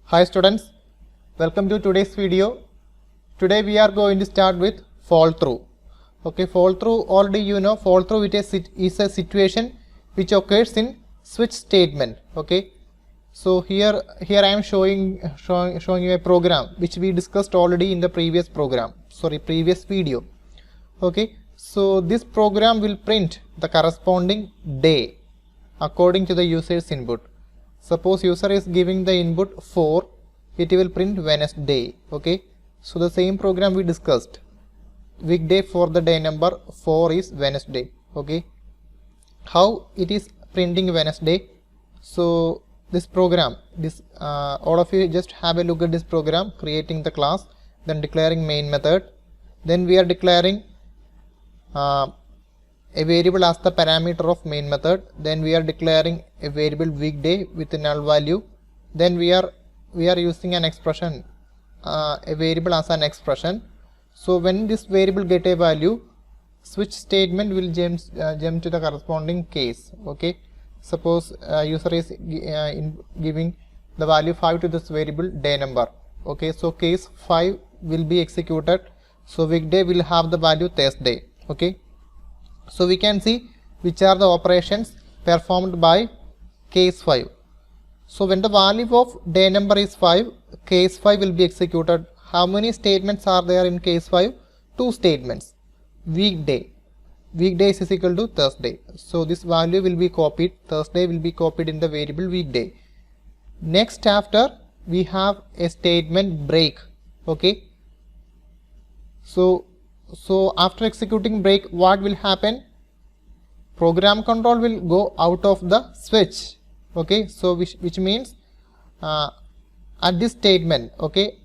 Hi students, welcome to today's video. Today we are going to start with fall through. Okay, fall through already you know. Fall through it is a situation which occurs in switch statement. Okay, so here I am showing you a program which we discussed already in the previous video. Okay, so this program will print the corresponding day according to the user's input. Suppose user is giving the input 4, it will print Wednesday. Okay, so the same program we discussed, weekday for the day number 4 is Wednesday. Okay, how it is printing Wednesday? So this program, all of you just have a look at this program. Creating the class, then declaring main method, then we are declaring a variable as the parameter of main method, then we are declaring a variable weekday with a null value, then we are using an expression, a variable as an expression. So when this variable get a value, switch statement will jump to the corresponding case. Okay, suppose user is giving the value 5 to this variable day number. Okay, so case 5 will be executed, so weekday will have the value Thursday. Okay, so we can see which are the operations performed by case 5. So when the value of day number is 5, case 5 will be executed. How many statements are there in case 5? 2 statements. Weekday is equal to Thursday. So this value will be copied. Thursday will be copied in the variable weekday. Next after we have a statement break. Okay. So after executing break, what will happen? Program control will go out of the switch. Okay, so which means at this statement, okay,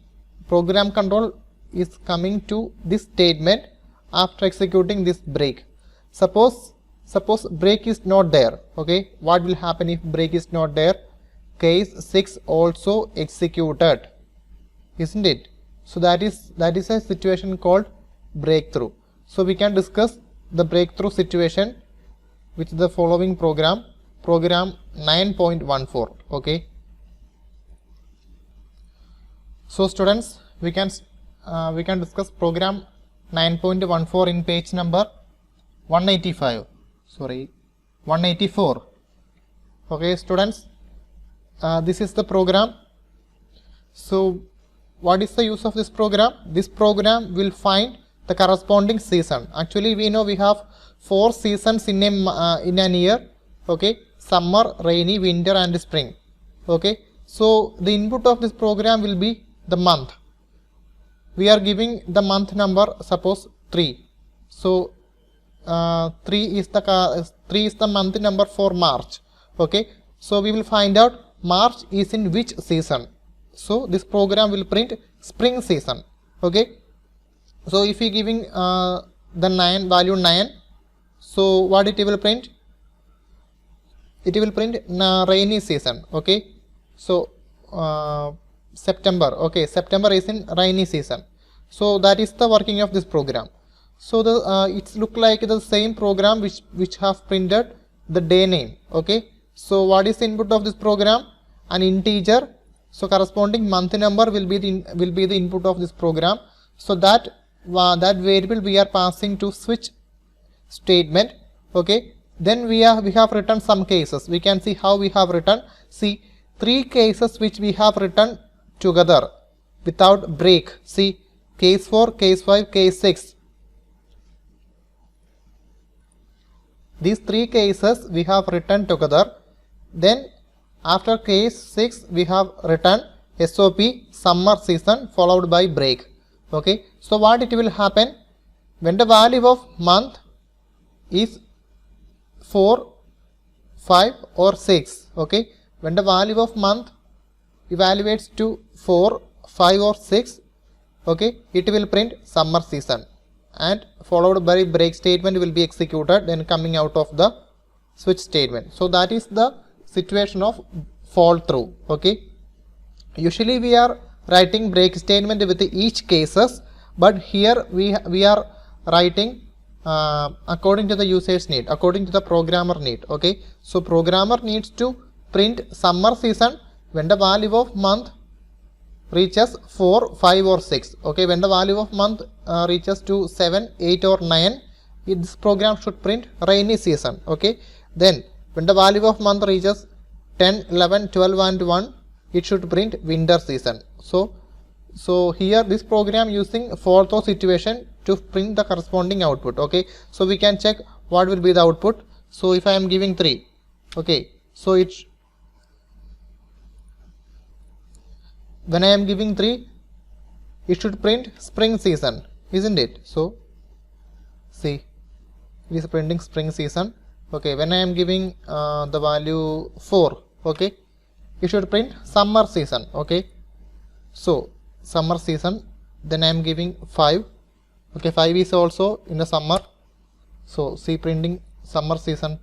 program control is coming to this statement after executing this break. Suppose break is not there. Okay, what will happen if break is not there? Case 6 also executed, isn't it? So that is a situation called breakthrough. So we can discuss the breakthrough situation with the following program 9.14. okay, so students, we can discuss program 9.14 in page number 184. Okay students, this is the program. So what is the use of this program? This program will find the corresponding season. Actually we know we have 4 seasons in an year. Okay, summer, rainy, winter and spring. Okay, so the input of this program will be the month. We are giving the month number, suppose 3. So 3 is the month number for March. Okay, so we will find out March is in which season. So this program will print spring season. Okay, so if we giving the value 9, so what it will print? It will print rainy season. Okay, so September. Okay, September is in rainy season. So that is the working of this program. So it's look like the same program which have printed the day name. Okay, so what is the input of this program? An integer. So corresponding month number will be the input of this program. So that variable we are passing to switch statement. Okay, then we have written some cases. We can see how we have written. See, 3 cases which we have written together without break. See, case 4, case 5, case 6. These 3 cases we have written together. Then after case 6 we have written SOP, summer season, followed by break. Okay, so what it will happen when the value of month is 4, 5 or 6. Okay, when the value of month evaluates to 4, 5 or 6, okay, it will print summer season and followed by break statement will be executed, then coming out of the switch statement. So that is the situation of fall through. Okay, usually we are writing break statement with each cases, but here we are writing according to the user's need, according to the programmer need. Okay, so programmer needs to print summer season when the value of month reaches 4, 5 or 6. Okay, when the value of month reaches to 7, 8 or 9, this program should print rainy season. Okay, then when the value of month reaches 10, 11, 12 and 1, it should print winter season. So here this program using for those situation to print the corresponding output. Okay, so we can check what will be the output. So if I am giving 3, okay, so when I am giving 3, it should print spring season, isn't it? So see, it is printing spring season. Okay, when I am giving the value 4, okay, it should print summer season. Okay, so summer season. Then I am giving 5. Okay, 5 is also in the summer. So see, printing summer season.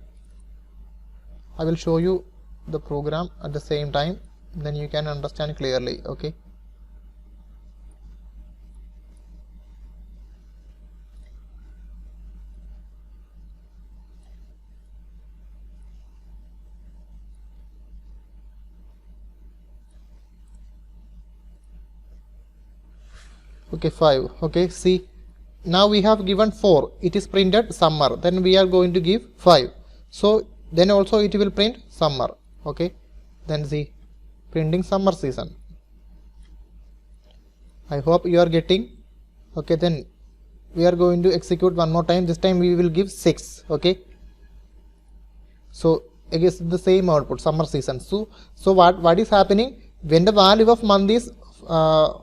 I will show you the program at the same time, then you can understand clearly. Okay, okay, 5. Okay, see, now we have given 4, it is printed summer, then we are going to give 5, so then also it will print summer. Okay, then see, printing summer season. I hope you are getting. Okay, then we are going to execute one more time. This time we will give 6. Okay, so again the same output, summer season. So what is happening when the value of month is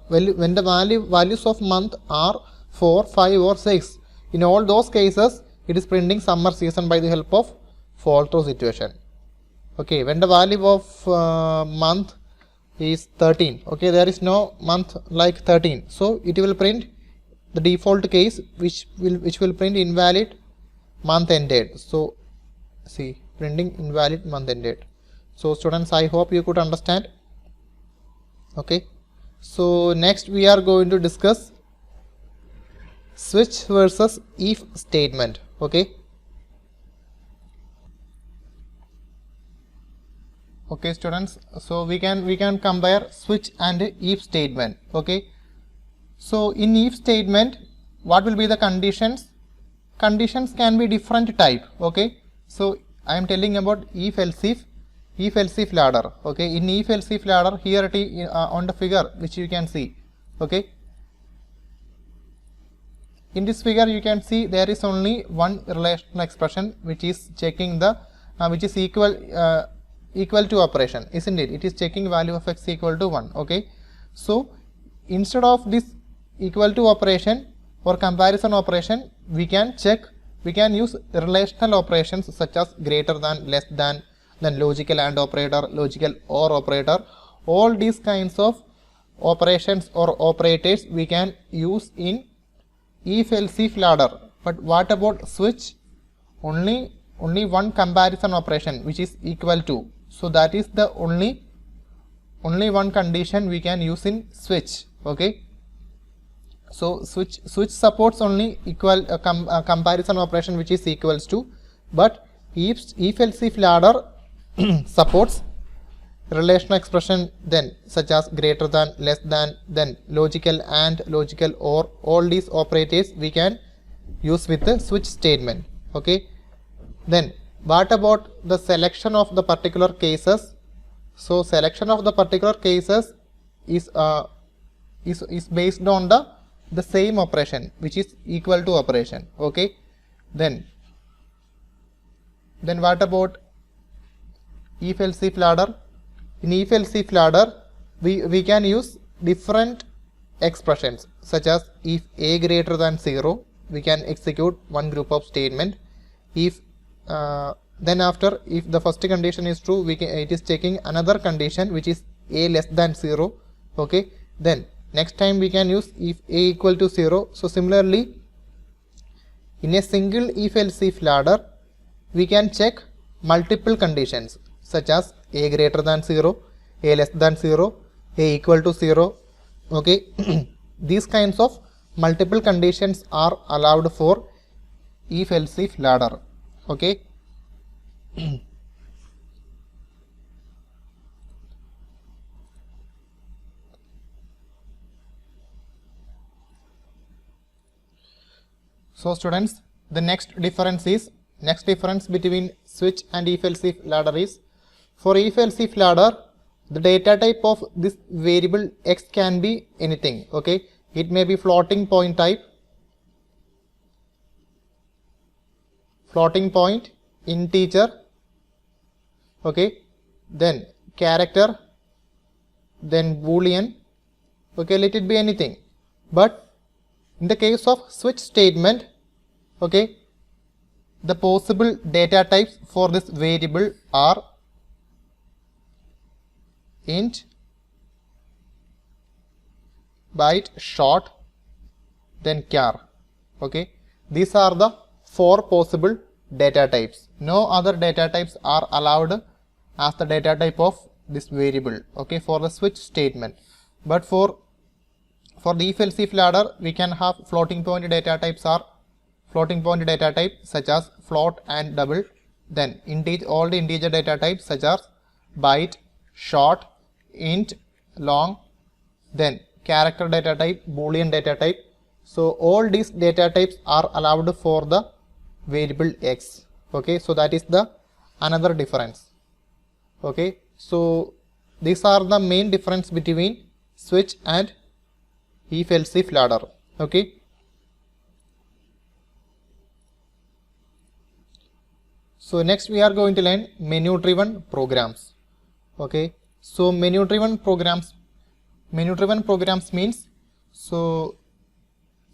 when the values of month are 4, 5 or 6, in all those cases it is printing summer season by the help of fall through situation. Okay, when the value of month is 13, okay, there is no month like 13, so it will print the default case which will print invalid month ended. So see, printing invalid month ended. So students, I hope you could understand. Okay, so next we are going to discuss switch versus if statement. Okay, okay students, so we can compare switch and if statement. Okay, so in if statement, what will be the conditions? Conditions can be different type. Okay, so I am telling about if else if ladder. Okay, in if else if ladder, here it is on the figure which you can see. Okay, in this figure you can see there is only one relational expression which is checking the which is equal to operation, isn't it? It is checking value of x equal to 1. Okay, so instead of this equal to operation or comparison operation, we can use relational operations such as greater than, less than, then logical and operator, logical or operator. All these kinds of operations or operators we can use in if else if ladder. But what about switch? Only one comparison operation which is equal to. So that is the only one condition we can use in switch. Okay, so switch supports only equal comparison operation which is equals to, but if else if ladder supports relational expression then such as greater than, less than, then logical and, logical or, all these operators we can use with the switch statement. Okay, then what about the selection of the particular cases? So selection of the particular cases is based on the same operation which is equal to operation. Okay, then what about if else if ladder? In if else if ladder, we can use different expressions such as if a greater than 0, we can execute one group of statement. If then after, if the first condition is true, it is checking another condition which is a less than 0. Okay, then next time we can use if a equal to 0. So similarly, in a single if else if ladder, we can check multiple conditions such as a greater than 0, a less than 0, a equal to 0. Okay, these kinds of multiple conditions are allowed for if else if ladder. Okay, So students, the next difference between switch and if-else-if ladder is, for if-else-if ladder, the data type of this variable x can be anything. Okay, it may be floating point type, floating point, integer, okay, then character, then boolean, okay, let it be anything. But in the case of switch statement, okay, the possible data types for this variable are int, byte, short, then char. Okay, these are the 4 possible data types. No other data types are allowed as the data type of this variable, okay, for the switch statement. But for the if-else-if ladder, we can have floating point data types are floating point data type such as float and double, then all the integer data types such as byte, short, int, long, then character data type, boolean data type. So all these data types are allowed for the variable x. Okay, so that is the another difference. Okay, so these are the main difference between switch and if-else-if ladder. Okay, so next we are going to learn menu driven programs. Okay, so menu driven programs means, so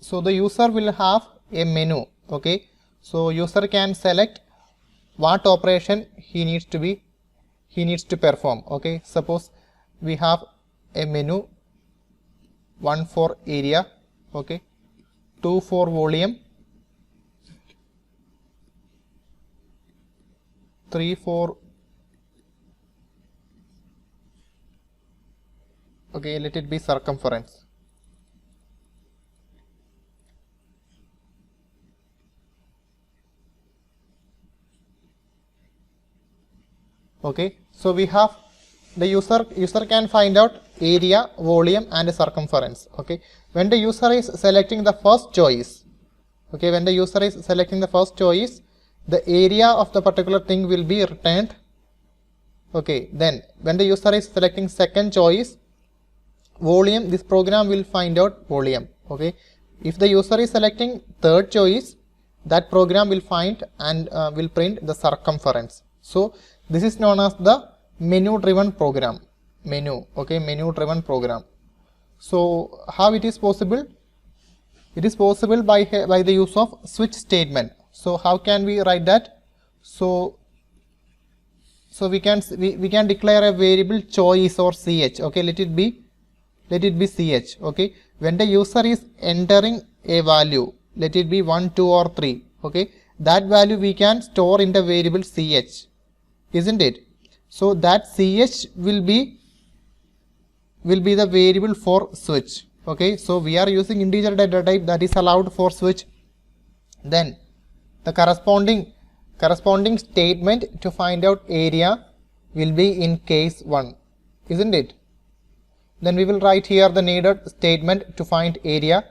the user will have a menu. Okay, so user can select what operation he needs to perform. Okay, suppose we have a menu, 1 for area, okay, 2 for volume, 3 for, okay, let it be circumference. Okay, so we have the user can find out area, volume and circumference. Okay, when the user is selecting the first choice, okay, when the user is selecting the first choice, the area of the particular thing will be returned. Okay, then when the user is selecting second choice, volume, this program will find out volume. Okay, if the user is selecting third choice, that program will find and will print the circumference. So this is known as the menu driven program. Menu driven program. So how it is possible? It is possible by the use of switch statement. So how can we write that? So we can declare a variable choice or ch. Okay, let it be ch. Okay, when the user is entering a value, let it be 1, 2 or 3. Okay, that value we can store in the variable ch, isn't it? So that ch will be the variable for switch. Okay, so we are using integer data type that is allowed for switch. Then the corresponding statement to find out area will be in case 1, isn't it? Then we will write here the needed statement to find area.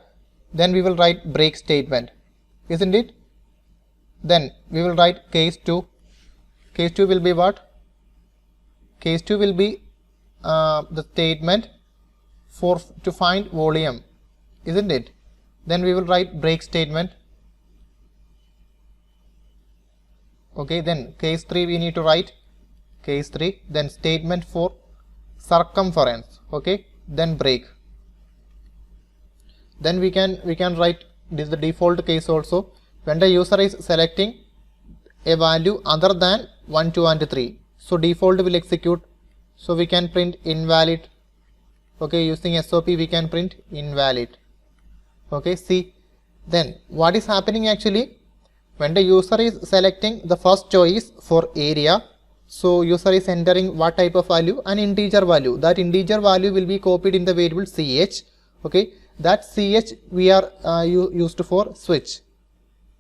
Then we will write break statement, isn't it? Then we will write case 2. Case 2 will be what? Case 2 will be the statement to find volume, isn't it? Then we will write break statement. Okay, then case 3 we need to write case 3, then statement for circumference. Okay, then break. Then we can write this the default case also. When the user is selecting a value other than 1, 2 and 3, so default will execute. So we can print invalid. Okay, using SOP we can print invalid. Okay, see, then what is happening actually? When the user is selecting the first choice for area, so user is entering what type of value? An integer value. That integer value will be copied in the variable ch. Okay, that ch we are used for switch.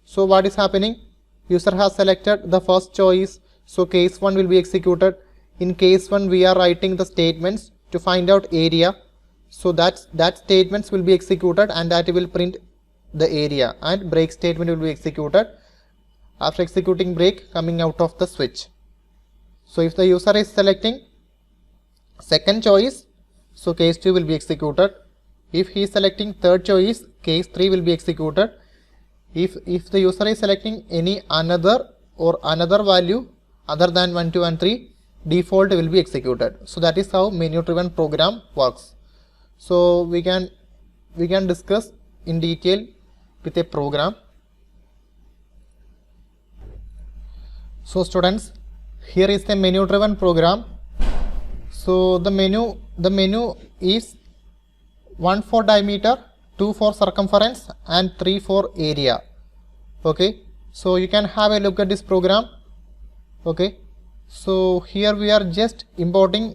So what is happening? User has selected the first choice, so case 1 will be executed. In case 1 we are writing the statements to find out area, so that statements will be executed and that will print the area, and break statement will be executed after executing break coming out of the switch. So if the user is selecting second choice, so case 2 will be executed. If he is selecting third choice, case 3 will be executed. If the user is selecting any another value other than 1, 2 and 3, default will be executed. So that is how menu driven program works. So we can discuss in detail with a program. So students, here is the menu driven program. So the menu is 1 for diameter, 2 for circumference and 3 for area. Okay, so you can have a look at this program. Okay, so here we are just importing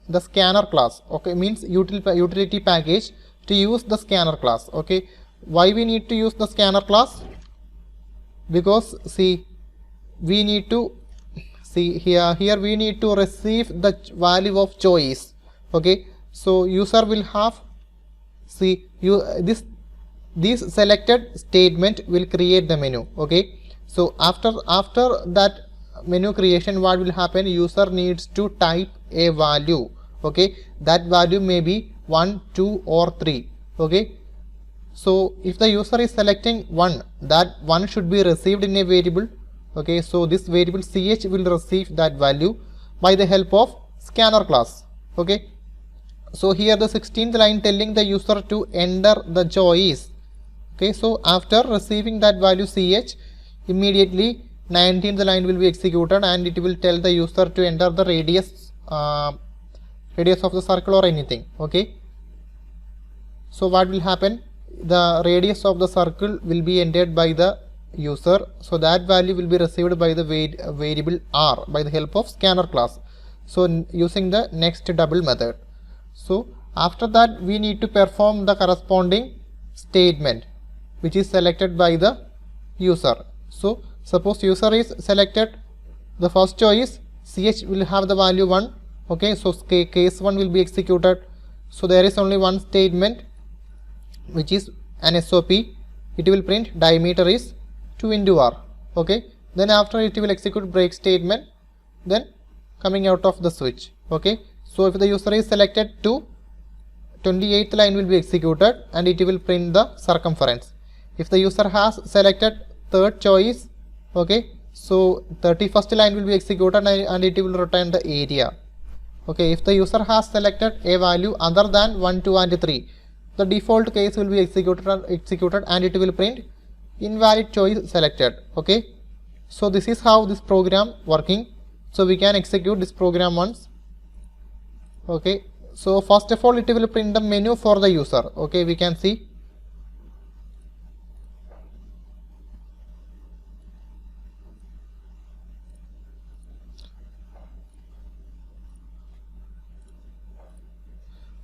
the scanner class. Okay, means utility package to use the scanner class. Okay, why we need to use the scanner class? Because see, we need to here we need to receive the value of choice. Okay, so user will have this selected statement will create the menu. Okay, so after that menu creation, what will happen? User needs to type a value. Okay, that value may be 1, 2 or 3. Okay, so if the user is selecting 1, that 1 should be received in a variable. Okay, so this variable ch will receive that value by the help of scanner class. Okay, so here the 16th line telling the user to enter the choice. Okay, so after receiving that value ch, immediately 19th line will be executed and it will tell the user to enter the radius of the circle or anything. Okay, so what will happen? The radius of the circle will be entered by the user, so that value will be received by the variable r by the help of scanner class. So using the next double method. So after that we need to perform the corresponding statement which is selected by the user. So suppose user is selected the first choice, ch will have the value 1. Okay, so case 1 will be executed. So there is only one statement which is an SOP. It will print diameter is 2 into r. Okay, then after it will execute break statement, then coming out of the switch. Okay, so if the user is selected 2, 28th line will be executed and it will print the circumference. If the user has selected third choice, okay, so 31st line will be executed and it will return the area. Okay, if the user has selected a value other than 1, 2 and 3, the default case will be executed and it will print invalid choice selected. Okay, so this is how this program working. So we can execute this program once. Okay, so first of all it will print the menu for the user. Okay, we can see.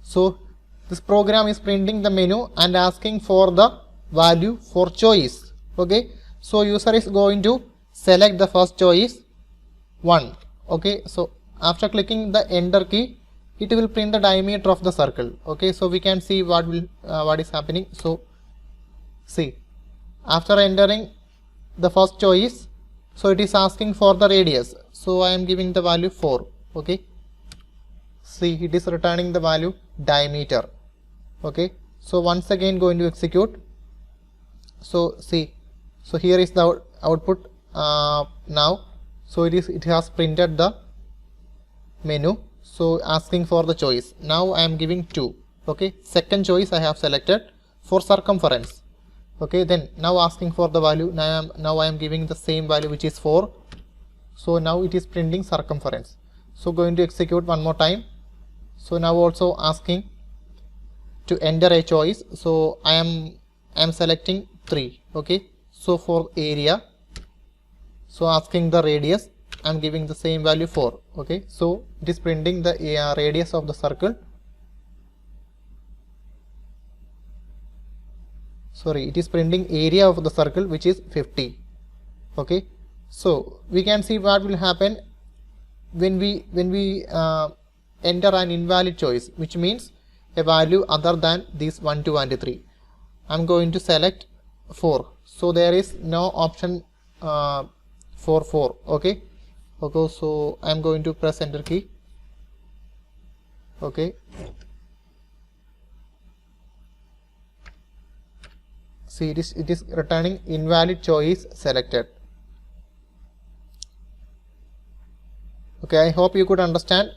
So this program is printing the menu and asking for the value for choice. Okay, so user is going to select the first choice 1. Okay, so after clicking the enter key, it will print the diameter of the circle. Okay, so we can see what is happening. So see, after entering the first choice, so it is asking for the radius. So I am giving the value 4. Okay, see, it is returning the value diameter. Okay, so once again going to execute. So see, so here is the output now. So it has printed the menu. So asking for the choice. Now I am giving 2. Okay, second choice I have selected for circumference. Okay, then now asking for the value. Now I am giving the same value which is 4. So now it is printing circumference. So going to execute one more time. So now also asking to enter a choice. So I am selecting 3. Okay, so for area, so asking the radius, I am giving the same value 4. Okay, so it is printing the radius of the circle. Sorry, it is printing area of the circle which is 50. Okay, so we can see what will happen when we enter an invalid choice, which means a value other than these 1, 2 and 3. I am going to select 4. So there is no option for 4. Okay, so I am going to press enter key. Okay, see it is returning invalid choice selected. Okay, I hope you could understand.